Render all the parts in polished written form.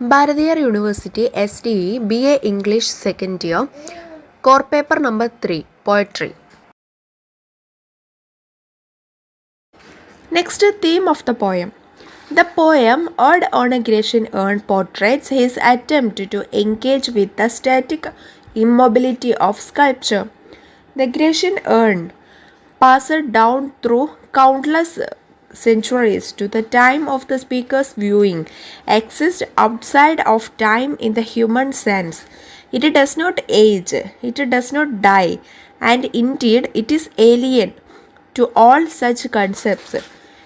Bharathiar University SDE BA English second year, core paper number 3, poetry. Next theme of the poem. The poem Ode on a Grecian Urn portrays his attempt to engage with the static immobility of sculpture. The Grecian urn, passed down through countless centuries to the time of the speaker's viewing, exists outside of time in the human sense. It does not age, it does not die, and indeed it is alien to all such concepts.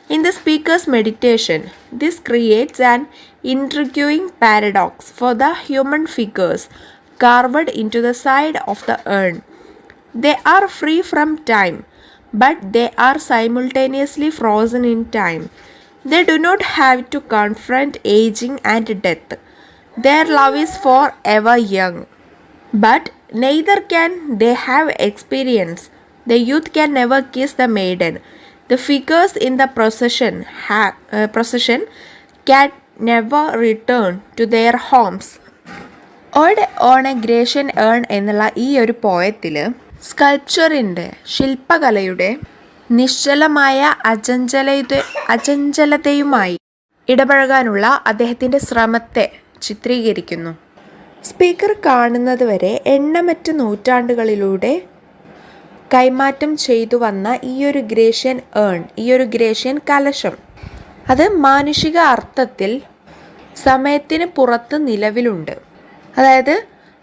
In the speaker's meditation, this creates an intriguing paradox for the human figures carved into the side of the urn. They are free from time, but they are simultaneously frozen in time. They do not have to confront aging and death. Their love is forever young. But neither can they have experience. The youth can never kiss the maiden. The figures in the procession can never return to their homes. Ode on a Grecian urn എന്നുള്ള ഈ ഒരു പോയത്തിൽ സ്കൾപ്ചറിൻ്റെ ശില്പകലയുടെ നിശ്ചലമായ അചഞ്ചലതയുമായി ഇടപഴകാനുള്ള അദ്ദേഹത്തിൻ്റെ ശ്രമത്തെ ചിത്രീകരിക്കുന്നു. Speaker കാണുന്നതുവരെ എണ്ണമറ്റ നൂറ്റാണ്ടുകളിലൂടെ കൈമാറ്റം ചെയ്തു വന്ന ഈയൊരു ഗ്രേഷ്യൻ ഏൺ, ഈയൊരു ഗ്രേഷ്യൻ കലശം, അത് മാനുഷിക അർത്ഥത്തിൽ സമയത്തിന് പുറത്ത് നിലവിലുണ്ട്. അതായത്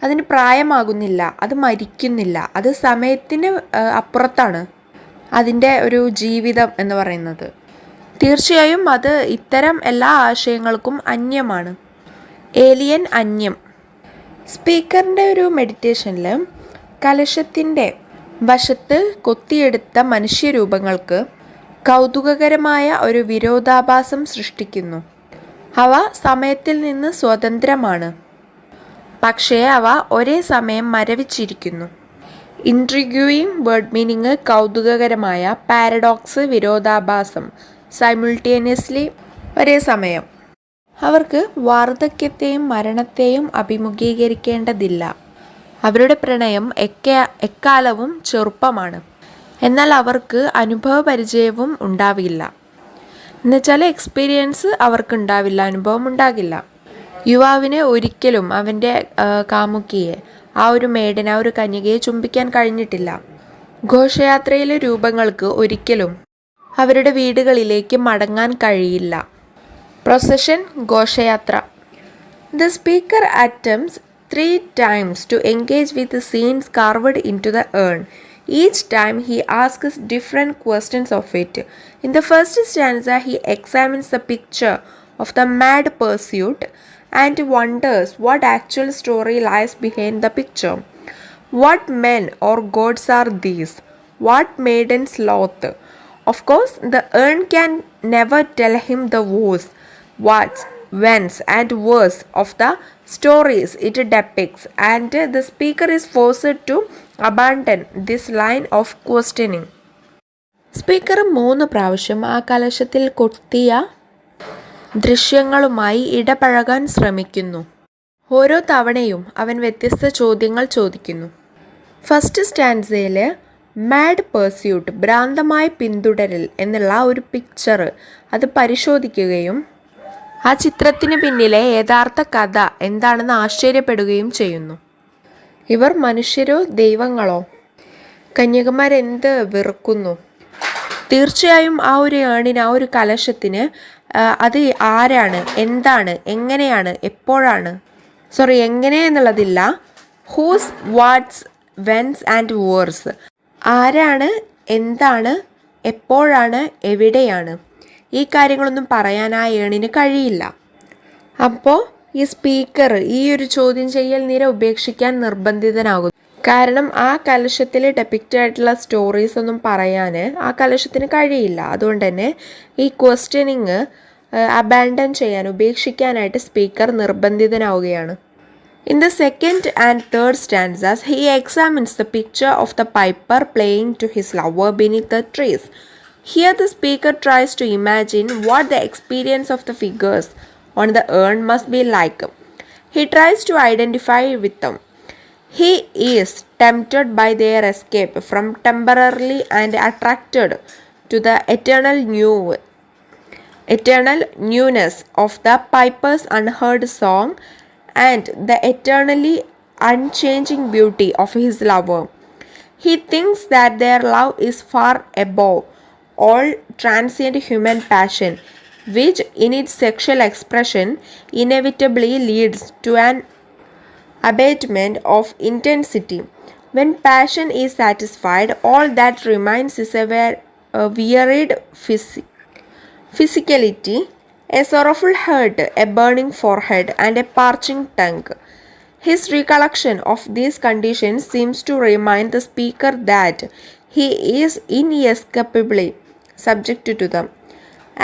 അതിന് പ്രായമാകുന്നില്ല, അത് മരിക്കുന്നില്ല, അത് സമയത്തിന് അപ്പുറത്താണ് അതിൻ്റെ ഒരു ജീവിതം എന്ന് പറയുന്നത്. തീർച്ചയായും അത് ഇത്തരം എല്ലാ ആശയങ്ങൾക്കും അന്യമാണ്, ഏലിയൻ അന്യം. സ്പീക്കറിൻ്റെ ഒരു മെഡിറ്റേഷനിൽ കലശത്തിൻ്റെ വശത്ത് കൊത്തിയെടുത്ത മനുഷ്യരൂപങ്ങൾക്ക് കൗതുകകരമായ ഒരു വിരോധാഭാസം സൃഷ്ടിക്കുന്നു. അവ സമയത്തിൽ നിന്ന് സ്വതന്ത്രമാണ്, പക്ഷേ അവ ഒരേ സമയം മരവിച്ചിരിക്കുന്നു. ഇൻട്രിഗ്യൂയിങ് വേർഡ് മീനിങ് കൗതുകകരമായ, പാരഡോക്സ് വിരോധാഭാസം, സൈമിൾട്ടേനിയസ്ലി ഒരേ സമയം. അവർക്ക് വാർദ്ധക്യത്തെയും മരണത്തെയും അഭിമുഖീകരിക്കേണ്ടതില്ല. അവരുടെ പ്രണയം എക്കാലവും ചെറുപ്പമാണ്. എന്നാൽ അവർക്ക് അനുഭവപരിചയവും ഉണ്ടാവില്ല. എന്നുവെച്ചാൽ എക്സ്പീരിയൻസ് അവർക്കുണ്ടാവില്ല, അനുഭവം ഉണ്ടാകില്ല. യുവാവിന് ഒരിക്കലും അവൻ്റെ കാമുകിയെ, ആ ഒരു മേടനെ, ആ ഒരു കന്യകയെ ചുംബിക്കാൻ കഴിഞ്ഞിട്ടില്ല. ഘോഷയാത്രയിലെ രൂപങ്ങൾക്ക് ഒരിക്കലും അവരുടെ വീടുകളിലേക്ക് മടങ്ങാൻ കഴിയില്ല. പ്രൊസഷൻ, ഘോഷയാത്ര. The speaker attempts 3 times to engage with the scenes carved into the urn. Each time he asks different questions of it. In the first stanza, he examines the picture of the mad pursuit and wonders what actual story lies behind the picture. What men or gods are these? What maidens loth? Of course, the urn can never tell him the whos, whats, whens and whers of the stories it depicts, and the speaker is forced to abandon this line of questioning. Speaker 3 പ്രാവശ്യം ആ കലശത്തിൽ കൊത്തിയ ദൃശ്യങ്ങളുമായി ഇടപഴകാൻ ശ്രമിക്കുന്നു. ഓരോ തവണയും അവൻ വ്യത്യസ്ത ചോദ്യങ്ങൾ ചോദിക്കുന്നു. ഫസ്റ്റ് സ്റ്റാൻസയിൽ മാഡ് പേഴ്സ്യൂട്ട്, ഭ്രാന്തമായ പിന്തുടരൽ എന്നുള്ള ഒരു പിക്ചർ അത് പരിശോധിക്കുകയും ആ ചിത്രത്തിന് പിന്നിലെ യഥാർത്ഥ കഥ എന്താണെന്ന് ആശ്ചര്യപ്പെടുകയും ചെയ്യുന്നു. ഇവർ മനുഷ്യരോ ദൈവങ്ങളോ? കന്യകമാരെന്ത് വെറുക്കുന്നു? തീർച്ചയായും ആ ഒരു ഏണിന്, ആ ഒരു കലശത്തിന് അത് ആരാണ്, എന്താണ്, എങ്ങനെയാണ്, എപ്പോഴാണ്, എങ്ങനെ എന്നുള്ളതില്ല, who's, what's, when's and where's, ആരാണ്, എന്താണ്, എപ്പോഴാണ്, എവിടെയാണ്, ഈ കാര്യങ്ങളൊന്നും പറയാൻ ആ ഏണിന് കഴിയില്ല. അപ്പോൾ ഈ സ്പീക്കർ ഈ ഒരു ചോദ്യം ചെയ്യൽ നിര ഉപേക്ഷിക്കാൻ നിർബന്ധിതനാകുന്നു. കാരണം ആ കലശത്തിൽ ഡെപ്പിക്റ്റ് ആയിട്ടുള്ള സ്റ്റോറീസ് ഒന്നും പറയാൻ ആ കലശത്തിന് കഴിയില്ല. അതുകൊണ്ട് തന്നെ ഈ ക്വസ്റ്റ്യനിങ് അബാൻഡൻ ചെയ്യാൻ, ഉപേക്ഷിക്കാനായിട്ട് speaker നിർബന്ധിതനാവുകയാണ്. In the second and third stanzas, he examines the picture of the piper playing to his lover beneath the trees. Here the speaker tries to imagine what the experience of the figures on the urn must be like. He tries to identify with them. He is tempted by their escape from temporarily and attracted to the eternal newness of the piper's unheard song and the eternally unchanging beauty of his lover. He thinks that their love is far above all transient human passion, which in its sexual expression inevitably leads to an abatement of intensity. When passion is satisfied, all that remains is a wearied physicality, a sorrowful heart, a burning forehead, and a parching tongue. His recollection of these conditions seems to remind the speaker that he is inescapably subject to them,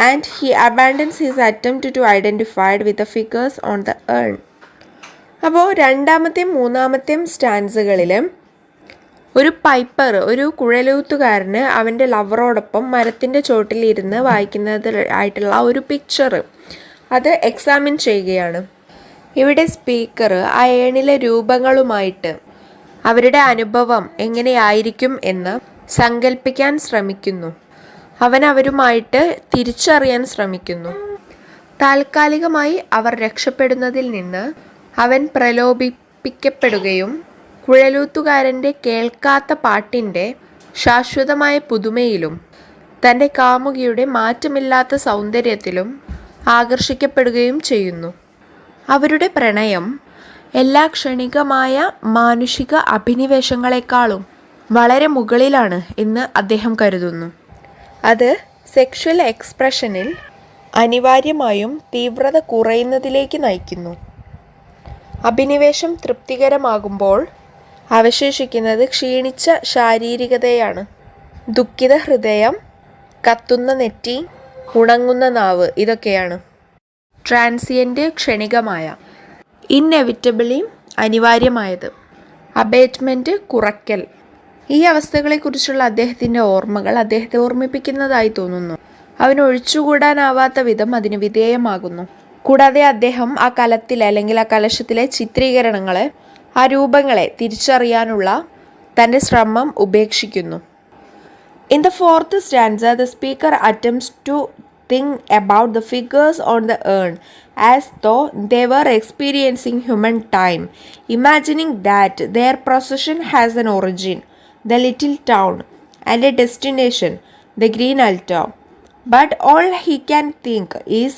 and he abandons his attempt to identify with the figures on the urn. അപ്പോൾ രണ്ടാമത്തെയും മൂന്നാമത്തെയും സ്റ്റാൻസുകളിൽ ഒരു piper, ഒരു കുഴലൂത്തുകാരന് അവൻ്റെ ലവറോടൊപ്പം മരത്തിൻ്റെ ചോട്ടിലിരുന്ന് വായിക്കുന്നത് ആയിട്ടുള്ള ഒരു പിക്ചർ അത് എക്സാമിൻ ചെയ്യുകയാണ്. ഇവിടെ സ്പീക്കർ ആ ഏണിലെ രൂപങ്ങളുമായിട്ട് അവരുടെ അനുഭവം എങ്ങനെയായിരിക്കും എന്ന് സങ്കല്പിക്കാൻ ശ്രമിക്കുന്നു. അവൻ അവരുമായിട്ട് തിരിച്ചറിയാൻ ശ്രമിക്കുന്നു. താൽക്കാലികമായി അവർ രക്ഷപ്പെടുന്നതിൽ നിന്ന് അവൻ പ്രലോഭിപ്പിക്കപ്പെടുകയും കുഴലൂത്തുകാരൻ്റെ കേൾക്കാത്ത പാട്ടിൻ്റെ ശാശ്വതമായ പുതുമയിലും തൻ്റെ കാമുകിയുടെ മാറ്റമില്ലാത്ത സൗന്ദര്യത്തിലും ആകർഷിക്കപ്പെടുകയും ചെയ്യുന്നു. അവരുടെ പ്രണയം എല്ലാ ക്ഷണികമായ മാനുഷിക അഭിനിവേശങ്ങളെക്കാളും വളരെ മുകളിലാണ് എന്ന് അദ്ദേഹം കരുതുന്നു. അത് സെക്ഷൽ എക്സ്പ്രഷനിൽ അനിവാര്യമായും തീവ്രത കുറയുന്നതിലേക്ക് നയിക്കുന്നു. അഭിനിവേശം തൃപ്തികരമാകുമ്പോൾ അവശേഷിക്കുന്നത് ക്ഷീണിച്ച ശാരീരികതയാണ്. ദുഃഖിത ഹൃദയം, കത്തുന്ന നെറ്റി, ഉണങ്ങുന്ന നാവ്, ഇതൊക്കെയാണ് ട്രാൻസിയൻ്റ്, ക്ഷണികമായ, ഇന്നെവിറ്റബിളി അനിവാര്യമായത്, അബേറ്റ്മെൻറ്റ്, കുറയ്ക്കൽ. ഈ അവസ്ഥകളെക്കുറിച്ചുള്ള അദ്ദേഹത്തിൻ്റെ ഓർമ്മകൾ അദ്ദേഹത്തെ ഓർമ്മിപ്പിക്കുന്നതായി തോന്നുന്നു. അവന് ഒഴിച്ചുകൂടാനാവാത്ത വിധം അതിന് വിധേയമാകുന്നു. കൂടാതെ അദ്ദേഹം ആ കലത്തിലെ അല്ലെങ്കിൽ ആ കലശത്തിലെ ചിത്രീകരണങ്ങളെ, ആ രൂപങ്ങളെ തിരിച്ചറിയാനുള്ള തൻ്റെ ശ്രമം ഉപേക്ഷിക്കുന്നു. In the fourth stanza, the speaker attempts to think about the figures on the urn as though they were experiencing human time, imagining that their procession has an origin, the little town, and a destination, the green altar. But all he can think is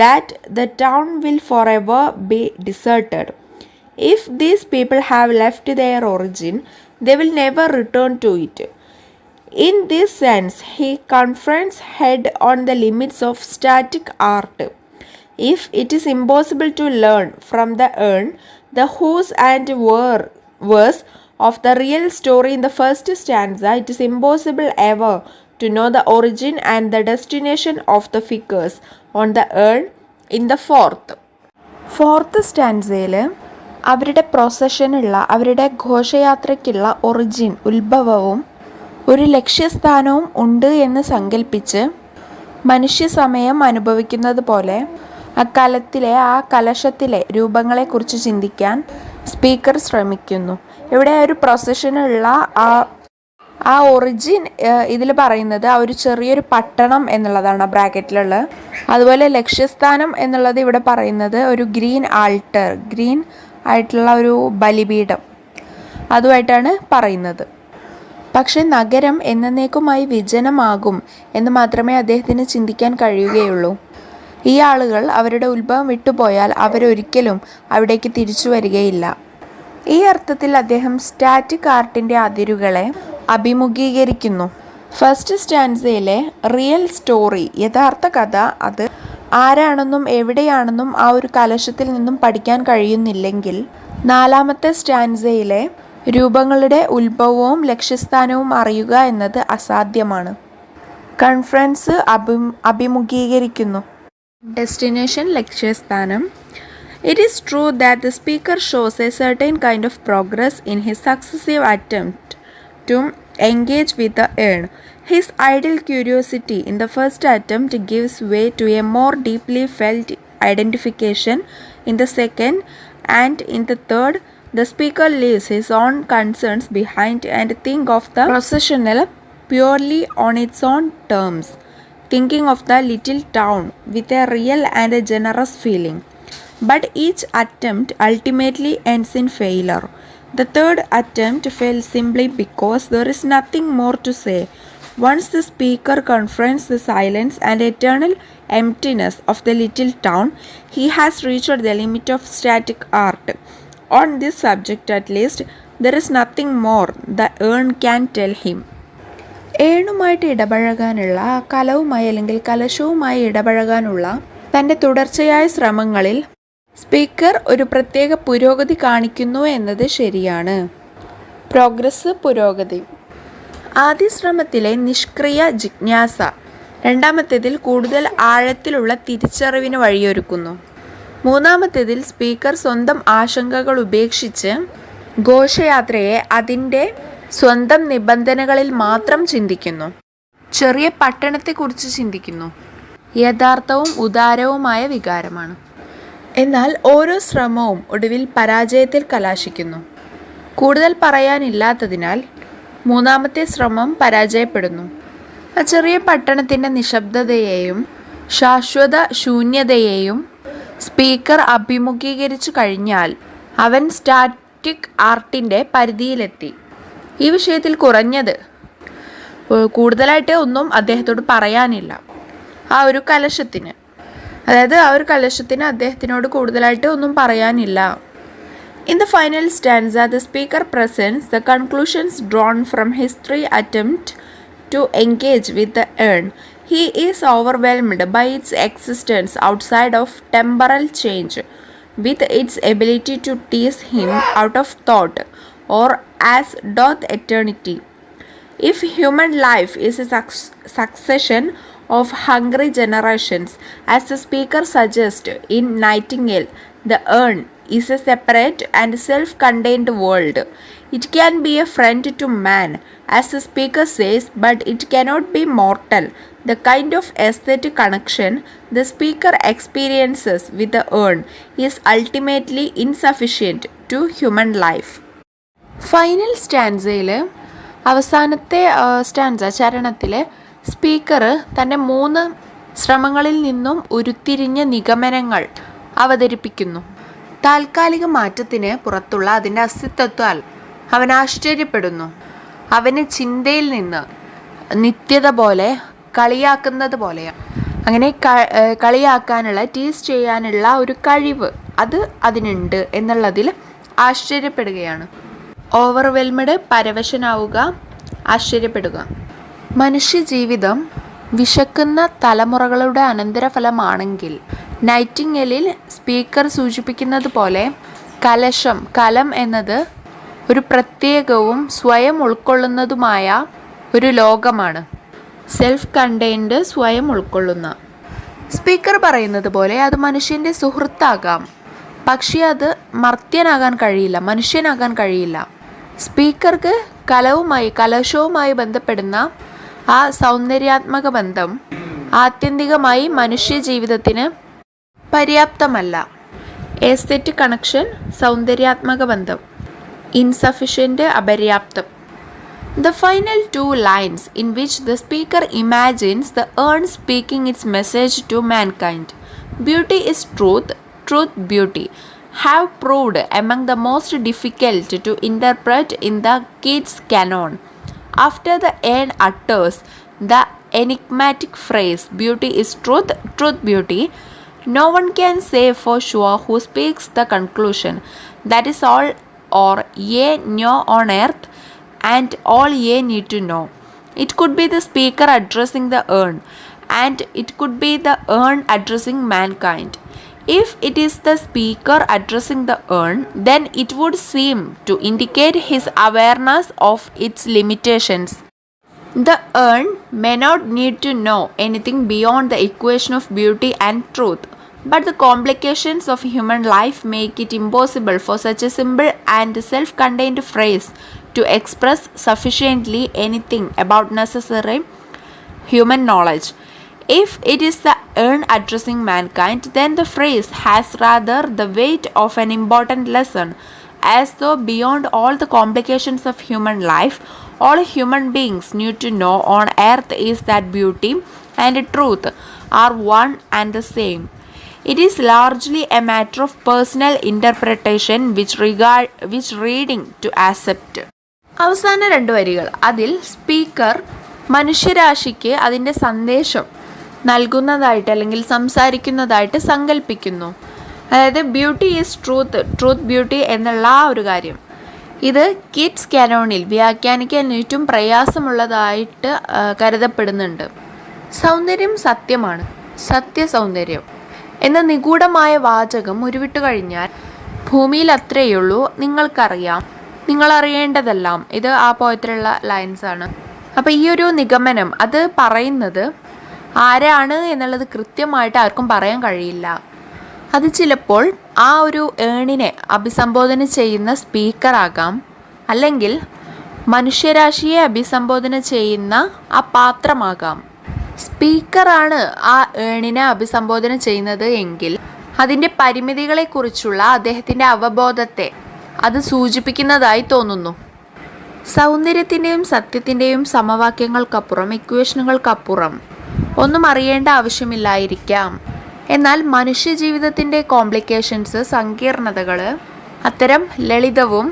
that the town will forever be deserted. If these people have left their origin, they will never return to it. In this sense, he confronts head on the limits of static art. If it is impossible to learn from the urn the whos and wheres of the real story in the first stanza, it is impossible ever to know the origin and the destination of the figures on the urn in the fourth stanzയിൽ അവരുടെ പ്രൊസഷനുള്ള, അവരുടെ ഘോഷയാത്രയ്ക്കുള്ള origin, ഉത്ഭവവും ഒരു ലക്ഷ്യസ്ഥാനവും ഉണ്ട് എന്ന് സങ്കല്പിച്ച് മനുഷ്യസമയം അനുഭവിക്കുന്നത് പോലെ അക്കാലത്തിലെ ആ കലശത്തിലെ രൂപങ്ങളെക്കുറിച്ച് ചിന്തിക്കാൻ സ്പീക്കർ ശ്രമിക്കുന്നു. ഇവിടെ ഒരു പ്രൊസഷനുള്ള ആ ഒറിജിൻ ഇതിൽ പറയുന്നത് ആ ഒരു ചെറിയൊരു പട്ടണം എന്നുള്ളതാണ് ബ്രാക്കറ്റിലുള്ളത്. അതുപോലെ ലക്ഷ്യസ്ഥാനം എന്നുള്ളത് ഇവിടെ പറയുന്നത് ഒരു ഗ്രീൻ ആൾട്ടർ, ഗ്രീൻ ആയിട്ടുള്ള ഒരു ബലിപീഠം, അതുമായിട്ടാണ് പറയുന്നത്. പക്ഷെ നഗരം എന്നേക്കുമായി വിജനമാകും എന്ന് മാത്രമേ അദ്ദേഹത്തിന് ചിന്തിക്കാൻ കഴിയുകയുള്ളൂ. ഈ ആളുകൾ അവരുടെ ഉത്ഭവം വിട്ടുപോയാൽ അവരൊരിക്കലും അവിടേക്ക് തിരിച്ചു വരികയില്ല. ഈ അർത്ഥത്തിൽ അദ്ദേഹം സ്റ്റാറ്റിക് ആർട്ടിൻ്റെ അതിരുകളെ അഭിമുഖീകരിക്കുന്നു. ഫസ്റ്റ് സ്റ്റാൻസയിലെ റിയൽ സ്റ്റോറി, യഥാർത്ഥ കഥ, അത് ആരാണെന്നും എവിടെയാണെന്നും ആ ഒരു കലശത്തിൽ നിന്നും പഠിക്കാൻ കഴിയുന്നില്ലെങ്കിൽ നാലാമത്തെ സ്റ്റാൻസയിലെ രൂപങ്ങളുടെ ഉത്ഭവവും ലക്ഷ്യസ്ഥാനവും അറിയുക എന്നത് അസാധ്യമാണ്. കൺഫറൻസ് അഭിമുഖീകരിക്കുന്നു. ഡെസ്റ്റിനേഷൻ, ലക്ഷ്യസ്ഥാനം. It is true that the speaker shows a certain kind of progress in his successive attempt to engage with the urn. His idle curiosity in the first attempt gives way to a more deeply felt identification in the second, and in the third, the speaker leaves his own concerns behind and thinks of the processional purely on its own terms, thinking of the little town with a real and a generous feeling. But each attempt ultimately ends in failure. The third attempt fails simply because there is nothing more to say. Once the speaker confronts the silence and eternal emptiness of the little town, he has reached the limit of static art. On this subject, at least, there is nothing more the urn can tell him. ഏണുമായിട്ട് ഇടപഴകാനുള്ള, കലവുമായി അല്ലെങ്കിൽ കലശവുമായി ഇടപഴകാനുള്ള തൻ്റെ തുടർച്ചയായ ശ്രമങ്ങളിൽ speaker ഒരു പ്രത്യേക പുരോഗതി കാണിക്കുന്നു എന്നത് ശരിയാണ്. പ്രോഗ്രസ്, പുരോഗതി. ആദ്യ ശ്രമത്തിലെ നിഷ്ക്രിയ ജിജ്ഞാസ രണ്ടാമത്തേതിൽ കൂടുതൽ ആഴത്തിലുള്ള തിരിച്ചറിവിന് വഴിയൊരുക്കുന്നു. മൂന്നാമത്തേതിൽ സ്പീക്കർ സ്വന്തം ആശങ്കകൾ ഉപേക്ഷിച്ച് ഘോഷയാത്രയെ അതിൻ്റെ സ്വന്തം നിബന്ധനകളിൽ മാത്രം ചിന്തിക്കുന്നു. ചെറിയ പട്ടണത്തെക്കുറിച്ച് ചിന്തിക്കുന്നു. യഥാർത്ഥവും ഉദാരവുമായ വികാരമാണ്. എന്നാൽ ഓരോ ശ്രമവും ഒടുവിൽ പരാജയത്തിൽ കലാശിക്കുന്നു. കൂടുതൽ പറയാനില്ലാത്തതിനാൽ മൂന്നാമത്തെ ശ്രമം പരാജയപ്പെടുന്നു. ആ ചെറിയ പട്ടണത്തിൻ്റെ നിശബ്ദതയെയും ശാശ്വത ശൂന്യതയെയും സ്പീക്കർ അഭിമുഖീകരിച്ചു കഴിഞ്ഞാൽ അവൻ സ്റ്റാറ്റിക് ആർട്ടിൻ്റെ പരിധിയിലെത്തി. ഈ വിഷയത്തിൽ കൂടുതലായിട്ട് ഒന്നും അദ്ദേഹത്തോട് പറയാനില്ല. ആ ഒരു കലശത്തിന് അദ്ദേഹത്തിനോട് കൂടുതലായിട്ട് ഒന്നും പറയാനില്ല. In the final stanza, the speaker presents the conclusions drawn from his three attempts to engage with the urn. He is overwhelmed by its existence outside of temporal change, with its ability to tease him out of thought, or as doth eternity. If human life is a succession of hungry generations, as the speaker suggests in Nightingale, the urn is a separate and self-contained world. It can be a friend to man, as the speaker says, but it cannot be mortal. The kind of aesthetic connection the speaker experiences with the urn is ultimately insufficient to human life. Final സ്റ്റാൻസയിൽ, അവസാനത്തെ ചരണത്തിൽ speaker തൻ്റെ 3 ശ്രമങ്ങളിൽ നിന്നും ഉരുത്തിരിഞ്ഞ നിഗമനങ്ങൾ അവതരിപ്പിക്കുന്നു. താൽക്കാലിക മാറ്റത്തിന് പുറത്തുള്ള അതിൻ്റെ അസ്തിത്വത്താൽ അവൻ ആശ്ചര്യപ്പെടുന്നു. അവന് ചിന്തയിൽ നിന്ന് നിത്യത പോലെ, കളിയാക്കുന്നത് പോലെയാണ്. അങ്ങനെ കളിയാക്കാനുള്ള, ടീസ് ചെയ്യാനുള്ള ഒരു കഴിവ് അതിനുണ്ട് എന്നുള്ളതിൽ ആശ്ചര്യപ്പെടുകയാണ്. ഓവർവെൽമഡ്, പരവശനാവുക, ആശ്ചര്യപ്പെടുക. മനുഷ്യജീവിതം വിശക്കുന്ന തലമുറകളുടെ അനന്തരഫലമാണെങ്കിൽ നൈറ്റിംഗേലിൽ സ്പീക്കർ സൂചിപ്പിക്കുന്നത് പോലെ കലം എന്നത് ഒരു പ്രത്യേകവും സ്വയം ഉൾക്കൊള്ളുന്നതുമായ ഒരു ലോകമാണ്. സെൽഫ് കണ്ടെയ്ൻഡ്, സ്വയം ഉൾക്കൊള്ളുന്ന. സ്പീക്കർ പറയുന്നത് പോലെ അത് മനുഷ്യൻ്റെ സുഹൃത്താകാം, പക്ഷേ അത് മർത്യനാകാൻ കഴിയില്ല, മനുഷ്യനാകാൻ കഴിയില്ല. സ്പീക്കർക്ക് കലശവുമായി ബന്ധപ്പെടുന്ന ആ സൗന്ദര്യാത്മക ബന്ധം ആത്യന്തികമായി മനുഷ്യ ജീവിതത്തിന് പര്യാപ്തമല്ല. എസ്തെറ്റിക് കണക്ഷൻ, സൗന്ദര്യാത്മക ബന്ധം, insufficient, അപര്യാപ്തം. The final 2 lines in which the speaker imagines the urn speaking its message to mankind, beauty is truth, truth beauty, have proved among the most difficult to interpret in the Keats canon. After the urn utters the enigmatic phrase, beauty is truth, truth beauty, no one can say for sure who speaks the conclusion. That is all or ye know on earth, and all ye need to know. It could be the speaker addressing the urn, and it could be the urn addressing mankind. If it is the speaker addressing the urn, then it would seem to indicate his awareness of its limitations. The urn may not need to know anything beyond the equation of beauty and truth, but the complications of human life make it impossible for such a simple and self-contained phrase to express sufficiently anything about necessary human knowledge. If it is the urn addressing mankind, then the phrase has rather the weight of an important lesson, as though beyond all the complications of human life, all human beings need to know on earth is that beauty and truth are one and the same. It is largely a matter of personal interpretation which reading to accept. അവസാന രണ്ട് വരികൾ, അതിൽ speaker മനുഷ്യരാശിക്ക് അതിൻ്റെ സന്ദേശം നൽകുന്നതായിട്ട് അല്ലെങ്കിൽ സംസാരിക്കുന്നതായിട്ട് സങ്കല്പിക്കുന്നു. അതായത് beauty is truth, truth beauty എന്നുള്ള ആ ഒരു കാര്യം. ഇത് കിഡ്സ് കാനോണിൽ വ്യാഖ്യാനിക്കാൻ ഏറ്റവും പ്രയാസമുള്ളതായിട്ട് കരുതപ്പെടുന്നുണ്ട്. സൗന്ദര്യം സത്യമാണ്, സത്യസൗന്ദര്യം എന്ന നിഗൂഢമായ വാചകം ഉരുവിട്ട് കഴിഞ്ഞാൽ ഭൂമിയിൽ അത്രയുള്ളൂ നിങ്ങൾക്കറിയാം, നിങ്ങളറിയേണ്ടതെല്ലാം. ഇത് ആ പോയത്തിലുള്ള ലൈൻസാണ്. അപ്പോൾ ഈ ഒരു നിഗമനം അത് പറയുന്നത് ആരാണ് എന്നുള്ളത് കൃത്യമായിട്ട് ആർക്കും പറയാൻ കഴിയില്ല. അത് ചിലപ്പോൾ ആ ഒരു ഏണിനെ അഭിസംബോധന ചെയ്യുന്ന സ്പീക്കറാകാം, അല്ലെങ്കിൽ മനുഷ്യരാശിയെ അഭിസംബോധന ചെയ്യുന്ന ആ പാത്രമാകാം. സ്പീക്കറാണ് ആ ഏണിനെ അഭിസംബോധന ചെയ്യുന്നത് എങ്കിൽ അതിൻ്റെ പരിമിതികളെക്കുറിച്ചുള്ള അദ്ദേഹത്തിൻ്റെ അവബോധത്തെ അത് സൂചിപ്പിക്കുന്നതായി തോന്നുന്നു. സൗന്ദര്യത്തിൻ്റെയും സത്യത്തിൻ്റെയും സമവാക്യങ്ങൾക്കപ്പുറം, ഇക്വേഷനുകൾക്കപ്പുറം ഒന്നും അറിയേണ്ട ആവശ്യമില്ലായിരിക്കാം. എന്നാൽ മനുഷ്യജീവിതത്തിൻ്റെ കോംപ്ലിക്കേഷൻസ്, സങ്കീർണതകൾ അത്തരം ലളിതവും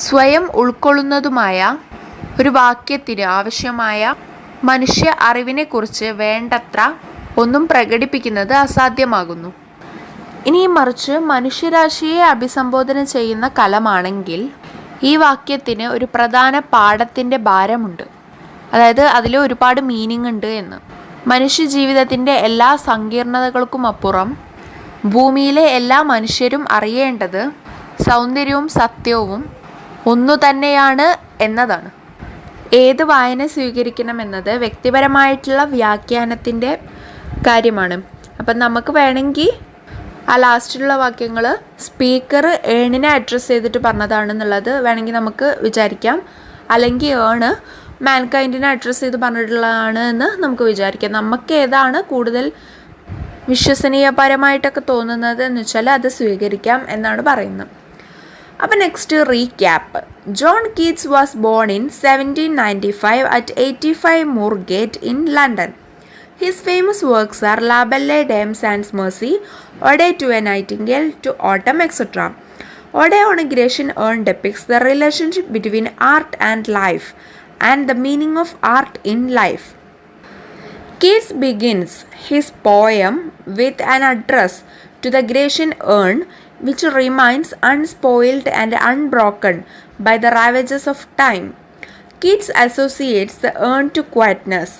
സ്വയം ഉൾക്കൊള്ളുന്നതുമായ ഒരു വാക്യത്തിന് ആവശ്യമായ മനുഷ്യ അറിവിനെക്കുറിച്ച് വേണ്ടത്ര ഒന്നും പ്രകടിപ്പിക്കുന്നത് അസാധ്യമാകുന്നു. ഇനി മറിച്ച് മനുഷ്യരാശിയെ അഭിസംബോധന ചെയ്യുന്ന കലമാണെങ്കിൽ ഈ വാക്യത്തിന് ഒരു പ്രധാന പാഠത്തിൻ്റെ ഭാരമുണ്ട്. അതായത് അതിൽ ഒരുപാട് മീനിങ് ഉണ്ട് എന്ന്. മനുഷ്യജീവിതത്തിൻ്റെ എല്ലാ സങ്കീർണതകൾക്കും അപ്പുറം ഭൂമിയിലെ എല്ലാ മനുഷ്യരും അറിയേണ്ടത് സൗന്ദര്യവും സത്യവും ഒന്നു തന്നെയാണ് എന്നതാണ്. ഏത് വായന സ്വീകരിക്കണമെന്നത് വ്യക്തിപരമായിട്ടുള്ള വ്യാഖ്യാനത്തിൻ്റെ കാര്യമാണ്. അപ്പം നമുക്ക് വേണമെങ്കിൽ ആ ലാസ്റ്റിലുള്ള വാക്യങ്ങൾ സ്പീക്കർ ഏണിനെ അഡ്രസ്സ് ചെയ്തിട്ട് പറഞ്ഞതാണെന്നുള്ളത് വേണമെങ്കിൽ നമുക്ക് വിചാരിക്കാം, അല്ലെങ്കിൽ ഏണ് മാൻകൈൻഡിനെ അഡ്രസ്സ് ചെയ്ത് പറഞ്ഞിട്ടുള്ളതാണ് എന്ന് നമുക്ക് വിചാരിക്കാം. നമുക്ക് ഏതാണ് കൂടുതൽ വിശ്വസനീയപരമായിട്ടൊക്കെ തോന്നുന്നത് എന്ന് വെച്ചാൽ അത് സ്വീകരിക്കാം എന്നാണ് പറയുന്നത്. അപ്പോൾ next recap. John Keats was born in 1795 at 85 Moorgate in London. His famous works are La Belle Dame Sans Merci, Ode to a Nightingale, to Autumn, etc. Ode on a Grecian urn depicts the relationship between art and life and the meaning of art in life. Keats begins his poem with an address to the Grecian urn, which remains unspoiled and unbroken by the ravages of time. Keats associates the urn to quietness.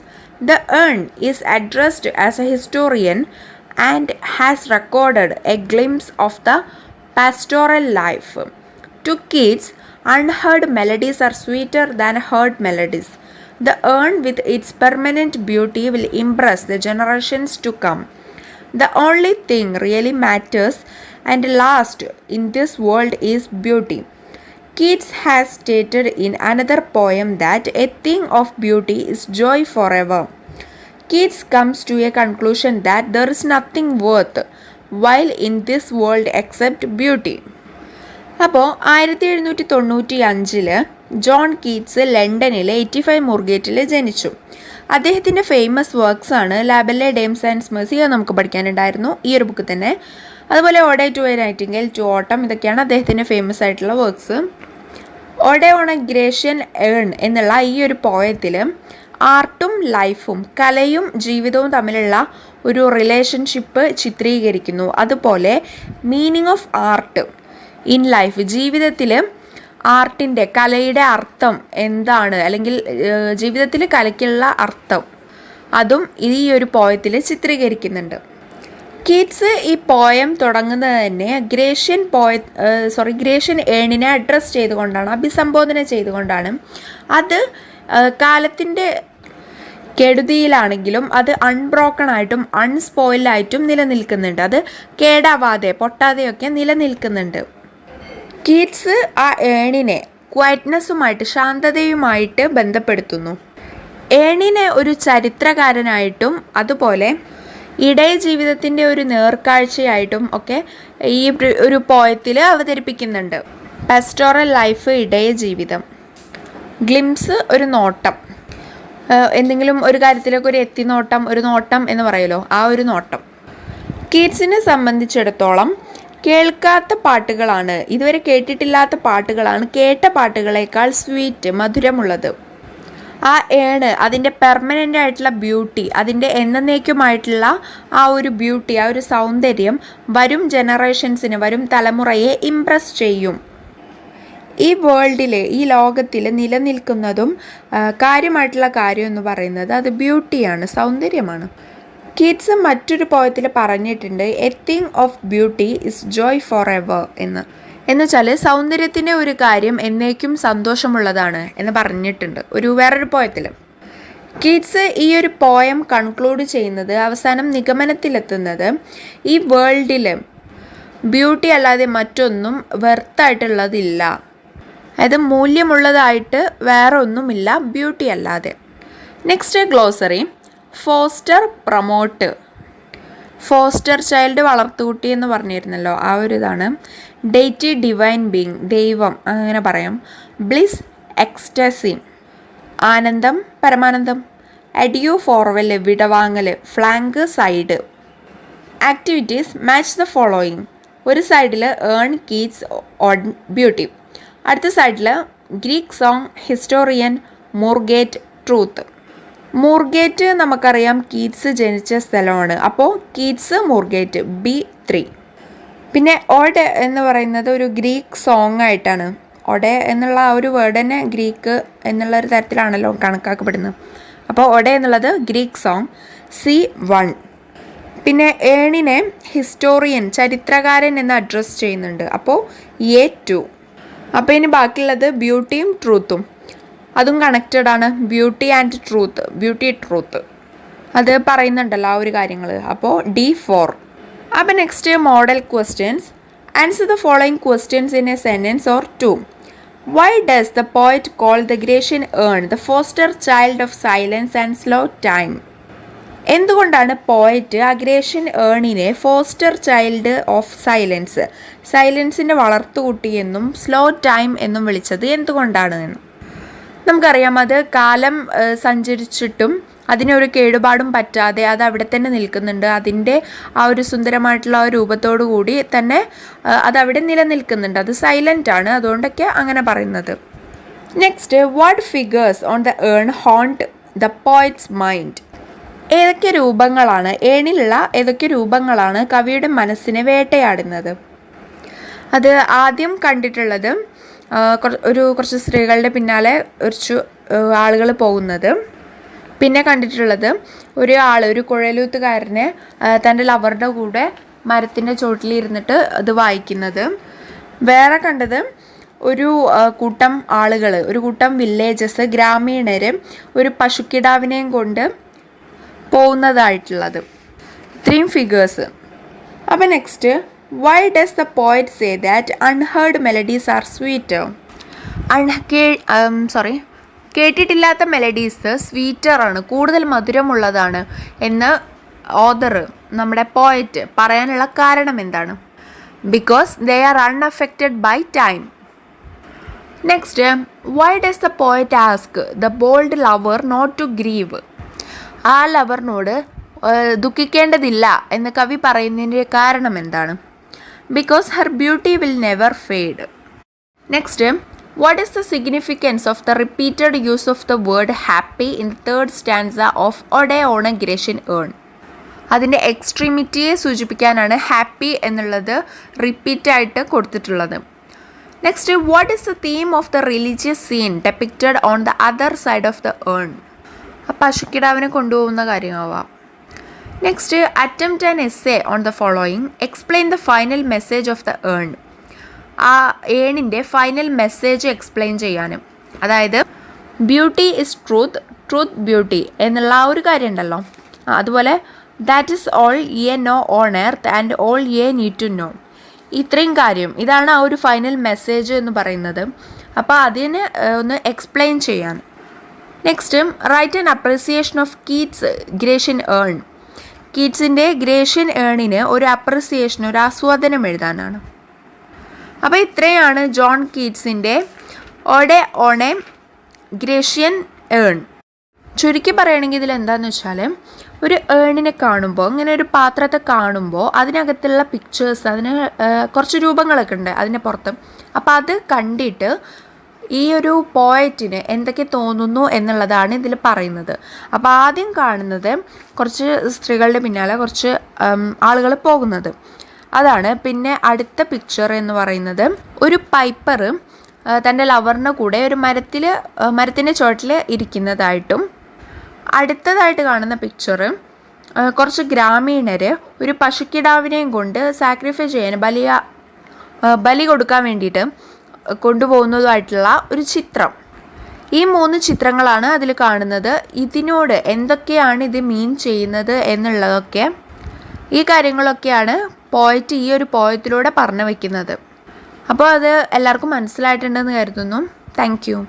The urn is addressed as a historian and has recorded a glimpse of the pastoral life. To Keats, unheard melodies are sweeter than heard melodies. The urn with its permanent beauty will impress the generations to come. The only thing really matters and lasts in this world is beauty. Keats has stated in another poem that a thing of beauty is joy forever. Keats comes to a conclusion that there is nothing worth while in this world except beauty. അപ്പോൾ 1795 John Keats ലണ്ടനിലെ 85 മൂർഗേറ്റിൽ ജനിച്ചു. അദ്ദേഹത്തിൻ്റെ famous works ആണ് ലാ Bale ഡേം sans mercy, അത് നമുക്ക് പഠിക്കാനുണ്ടായിരുന്നു ഈ ഒരു ബുക്ക് തന്നെ. അതുപോലെ ode to a nightingale, to autumn, ഇതൊക്കെയാണ് അദ്ദേഹത്തിൻ്റെ ഫേമസ് ആയിട്ടുള്ള works. Ode on a Grecian urn എന്നുള്ള ഈ ഒരു പോയത്തിൽ ആർട്ടും ലൈഫും, കലയും ജീവിതവും തമ്മിലുള്ള ഒരു റിലേഷൻഷിപ്പ് ചിത്രീകരിക്കുന്നു. അതുപോലെ meaning of art in life, ജീവിതത്തിൽ ആർട്ടിൻ്റെ, കലയുടെ അർത്ഥം എന്താണ്, അല്ലെങ്കിൽ ജീവിതത്തിൽ കലയ്ക്കുള്ള അർത്ഥം, അതും ഈ ഒരു പോയത്തിൽ ചിത്രീകരിക്കുന്നുണ്ട്. കീറ്റ്സ് ഈ പോയം തുടങ്ങുന്നത് തന്നെ ഗ്രേഷ്യൻ ഏണിനെ അഡ്രസ്സ് ചെയ്തുകൊണ്ടാണ്, അഭിസംബോധന ചെയ്തുകൊണ്ടാണ്. അത് കാലത്തിൻ്റെ കെടുതിയിലാണെങ്കിലും അത് അൺബ്രോക്കൺ ആയിട്ടും അൺസ്പോയിൽഡായിട്ടും നിലനിൽക്കുന്നുണ്ട്. അത് കേടാവാതെ പൊട്ടാതെയൊക്കെ നിലനിൽക്കുന്നുണ്ട്. കീറ്റ്സ് ആ ഏണിനെ ക്വയറ്റ്നെസ്സുമായിട്ട് ശാന്തതയുമായിട്ട് ബന്ധപ്പെടുത്തുന്നു. ഏണിനെ ഒരു ചരിത്രകാരനായിട്ടും അതുപോലെ ഇടയ ജീവിതത്തിൻ്റെ ഒരു നേർക്കാഴ്ചയായിട്ടും ഒക്കെ ഈ ഒരു പോയത്തിൽ അവതരിപ്പിക്കുന്നുണ്ട്. പാസ്റ്റോറൽ ലൈഫ്, ഇടയ ജീവിതം. ഗ്ലിംസ് ഒരു നോട്ടം, എന്തെങ്കിലും ഒരു കാര്യത്തിലേക്ക് ഒരു എത്തിനോട്ടം, ഒരു നോട്ടം എന്ന് പറയുമല്ലോ, ആ ഒരു നോട്ടം. കീറ്റ്സിനെ സംബന്ധിച്ചിടത്തോളം കേൾക്കാത്ത പാട്ടുകളാണ്, ഇതുവരെ കേട്ടിട്ടില്ലാത്ത പാട്ടുകളാണ് കേട്ട പാട്ടുകളേക്കാൾ സ്വീറ്റ്, മധുരമുള്ളത്. ആ ഏണ്, അതിൻ്റെ പെർമനൻ്റ് ആയിട്ടുള്ള ബ്യൂട്ടി, അതിൻ്റെ എന്നേക്കുമായിട്ടുള്ള ആ ഒരു ബ്യൂട്ടി, ആ ഒരു സൗന്ദര്യം വരും ജനറേഷൻസിന്, വരും തലമുറയെ ഇംപ്രസ് ചെയ്യും. ഈ വേൾഡിൽ, ഈ ലോകത്തിൽ നിലനിൽക്കുന്നതും കാര്യമായിട്ടുള്ള കാര്യം എന്ന് പറയുന്നത് അത് ബ്യൂട്ടിയാണ്, സൗന്ദര്യമാണ്. കീറ്റ്സ് മറ്റൊരു പോയത്തിൽ പറഞ്ഞിട്ടുണ്ട്, A thing of beauty is Joy for ever എന്നുവെച്ചാൽ സൗന്ദര്യത്തിൻ്റെ ഒരു കാര്യം എന്നേക്കും സന്തോഷമുള്ളതാണ് എന്ന് പറഞ്ഞിട്ടുണ്ട് വേറൊരു പോയത്തിൽ. കീറ്റ്സ് ഈ ഒരു പോയം കൺക്ലൂഡ് ചെയ്യുന്നത്, അവസാനം നിഗമനത്തിലെത്തുന്നത്, ഈ വേൾഡിൽ ബ്യൂട്ടി അല്ലാതെ മറ്റൊന്നും വെർത്തായിട്ടുള്ളതില്ല, അതായത് മൂല്യമുള്ളതായിട്ട് വേറെ ഒന്നുമില്ല ബ്യൂട്ടി അല്ലാതെ. Next glossary. Foster, promote. Foster child, വളർത്തുകുട്ടി എന്ന് പറഞ്ഞിരുന്നല്ലോ, ആ ഒരു ഇതാണ്. ഡെയ്റ്റി, ഡിവൈൻ ബീങ്, ദൈവം അങ്ങനെ പറയാം. ബ്ലിസ്, എക്സ്റ്റസി, ആനന്ദം, പരമാനന്ദം. അഡിയു, ഫോർവെൽ, വിടവാങ്ങൽ. Flank, side. Activities, match the following. ഒരു സൈഡിൽ ഏൺ, കീറ്റ്സ്, ഓൺ, ബ്യൂട്ടി. അടുത്ത സൈഡിൽ ഗ്രീക്ക് സോങ്, ഹിസ്റ്റോറിയൻ, മൂർഗേറ്റ്, ട്രൂത്ത്. മൂർഗേറ്റ് നമുക്കറിയാം കീറ്റ്സ് ജനിച്ച സ്ഥലമാണ്, അപ്പോൾ കീറ്റ്സ്, മൂർഗേറ്റ്, B3. പിന്നെ ഓഡ് എന്ന് പറയുന്നത് ഒരു ഗ്രീക്ക് സോങ് ആയിട്ടാണ്. ഒഡെ എന്നുള്ള ആ ഒരു വേർഡ് തന്നെ ഗ്രീക്ക് എന്നുള്ളൊരു തരത്തിലാണല്ലോ കണക്കാക്കപ്പെടുന്നത്. അപ്പോൾ ഒഡെ എന്നുള്ളത് ഗ്രീക്ക് സോങ്, C1. പിന്നെ ഏണിനെ ഹിസ്റ്റോറിയൻ, ചരിത്രകാരൻ എന്ന് അഡ്രസ്സ് ചെയ്യുന്നുണ്ട്, അപ്പോൾ A2. അപ്പോൾ ഇനി ബാക്കിയുള്ളത് ബ്യൂട്ടിയും ട്രൂത്തും, അതും കണക്റ്റഡ് ആണ്. Beauty and truth, beauty, truth അത് പറയുന്നുണ്ടല്ലോ ആ ഒരു കാര്യങ്ങൾ. അപ്പോൾ D4. അപ്പോൾ next model questions. Answer the following questions in a sentence or two. Why does the poet call the Grecian urn the foster child of silence and slow time? എന്തുകൊണ്ടാണ് poet ആ Grecian ഏണിനെ foster child of silence, സൈലൻസിൻ്റെ വളർത്തുകുട്ടിയെന്നും slow time എന്നും വിളിച്ചത് എന്തുകൊണ്ടാണ് എന്ന് നമുക്കറിയാം. അത് കാലം സഞ്ചരിച്ചിട്ടും അതിനൊരു കേടുപാടും പറ്റാതെ അത് അവിടെ തന്നെ നിൽക്കുന്നുണ്ട്. അതിൻ്റെ ആ ഒരു സുന്ദരമായിട്ടുള്ള ആ രൂപത്തോടു കൂടി തന്നെ അതവിടെ നിലനിൽക്കുന്നുണ്ട്. അത് സൈലൻ്റ് ആണ്, അതുകൊണ്ടൊക്കെ അങ്ങനെ പറയുന്നത്. Next, what figures on the earn haunt the poets mind? ഏതൊക്കെ രൂപങ്ങളാണ്, ഏണിലുള്ള ഏതൊക്കെ രൂപങ്ങളാണ് കവിയുടെ മനസ്സിനെ വേട്ടയാടുന്നത്? അത് ആദ്യം കണ്ടിട്ടുള്ളത് കുറച്ച് സ്ത്രീകളുടെ പിന്നാലെ കുറച്ച് ആളുകൾ പോകുന്നത്. പിന്നെ കണ്ടിട്ടുള്ളത് ഒരു കുഴലൂത്തുകാരനെ തൻ്റെ ലവറുടെ കൂടെ മരത്തിൻ്റെ ചോട്ടിലിരുന്നിട്ട് അത് വായിക്കുന്നത്. വേറെ കണ്ടത് ഒരു കൂട്ടം ആളുകൾ, ഒരു കൂട്ടം വില്ലേജസ്, ഗ്രാമീണർ ഒരു പശുക്കിടാവിനെയും കൊണ്ട് പോകുന്നതായിട്ടുള്ളത്. ഇത്രയും ഫിഗേഴ്സ്. അപ്പോൾ next, why does the poet say that unheard melodies are sweeter? കേട്ടിട്ടില്ലാത്ത മെലഡീസ് സ്വീറ്റർ ആണ്, കൂടുതൽ മധുരമുള്ളതാണ് എന്ന് ഓതർ, നമ്മുടെ പോയറ്റ് പറയാനുള്ള കാരണം എന്താണ്? Because they are unaffected by time. Next, why does the poet ask the bold lover not to grieve? ആ ലവറിനോട് ദുഃഖിക്കേണ്ടതില്ല എന്ന് കവി പറയുന്നതിൻ്റെ കാരണം എന്താണ്? Because her beauty will never fade. Next, what is the significance of the repeated use of the word happy in the third stanza of Ode on a Grecian urn? അതിൻ്റെ എക്സ്ട്രീമിറ്റിയെ സൂചിപ്പിക്കാനാണ് happy എന്നുള്ളത് റിപ്പീറ്റായിട്ട് കൊടുത്തിട്ടുള്ളത്. Next, what is the theme of the religious scene depicted on the other side of the urn? ആ പശുക്കിടാവിനെ കൊണ്ടുപോകുന്ന കാര്യമാവാം. Next, attempt an essay on the following. Explain the final message of the urn. ആ ഏണിൻ്റെ final message explain ചെയ്യാനും, അതായത് beauty is truth, truth beauty എന്നുള്ള ആ ഒരു കാര്യം ഉണ്ടല്ലോ. അതുപോലെ that is all ye know on earth and all ye need to no. ഇത്രയും കാര്യം, ഇതാണ് ആ ഒരു ഫൈനൽ മെസ്സേജ് എന്ന് പറയുന്നത്. അപ്പോൾ അതിന് ഒന്ന് എക്സ്പ്ലെയിൻ ചെയ്യാൻ. Next, write an appreciation of Keats Grecian urn. കീറ്റ്സിൻ്റെ ഗ്രേഷ്യൻ ഏണിന് ഒരു അപ്രിസിയേഷൻ, ഒരു ആസ്വാദനം എഴുതാനാണ്. അപ്പോൾ ഇത്രയാണ് ജോൺ കീറ്റ്സിൻ്റെ ഓടെ ഓൺ എ ഗ്രേഷ്യൻ ഏൺ. ചുരുക്കി പറയുകയാണെങ്കിൽ ഇതിൽ എന്താണെന്ന് വെച്ചാൽ, ഒരു ഏണിനെ കാണുമ്പോൾ, ഇങ്ങനെ ഒരു പാത്രത്തെ കാണുമ്പോൾ അതിനകത്തുള്ള പിക്ചേഴ്സ്, അതിന് കുറച്ച് രൂപങ്ങളൊക്കെ ഉണ്ട് അതിൻ്റെ പുറത്ത്. അപ്പോൾ അത് കണ്ടിട്ട് ഈ ഒരു പോയറ്റിന് എന്തൊക്കെ തോന്നുന്നു എന്നുള്ളതാണ് ഇതിൽ പറയുന്നത്. അപ്പോൾ ആദ്യം കാണുന്നത് കുറച്ച് സ്ത്രീകളുടെ പിന്നാലെ കുറച്ച് ആളുകൾ പോകുന്നത്, അതാണ്. പിന്നെ അടുത്ത പിക്ചർ എന്ന് പറയുന്നത് ഒരു പൈപ്പർ തൻ്റെ ലവറിൻ്റെ കൂടെ ഒരു മരത്തിൻ്റെ ചുവട്ടിൽ ഇരിക്കുന്നതായിട്ടും, അടുത്തതായിട്ട് കാണുന്ന പിക്ചർ കുറച്ച് ഗ്രാമീണർ ഒരു പശുക്കിടാവിനെയും കൊണ്ട് സാക്രിഫൈസ് ചെയ്യാൻ, ബലി കൊടുക്കാൻ വേണ്ടിയിട്ട് കൊണ്ടുപോകുന്നതുമായിട്ടുള്ള ഒരു ചിത്രം. ഈ 3 ചിത്രങ്ങളാണ് അതിൽ കാണുന്നത്. ഇതിനോട് എന്തൊക്കെയാണ് ഇത് മീൻ ചെയ്യുന്നത് എന്നുള്ളതൊക്കെ, ഈ കാര്യങ്ങളൊക്കെയാണ് പോയറ്റ് ഈ ഒരു പോയത്തിലൂടെ പറഞ്ഞു വയ്ക്കുന്നത്. അപ്പോൾ അത് എല്ലാവർക്കും മനസ്സിലായിട്ടുണ്ടെന്ന് കരുതുന്നു. Thank you.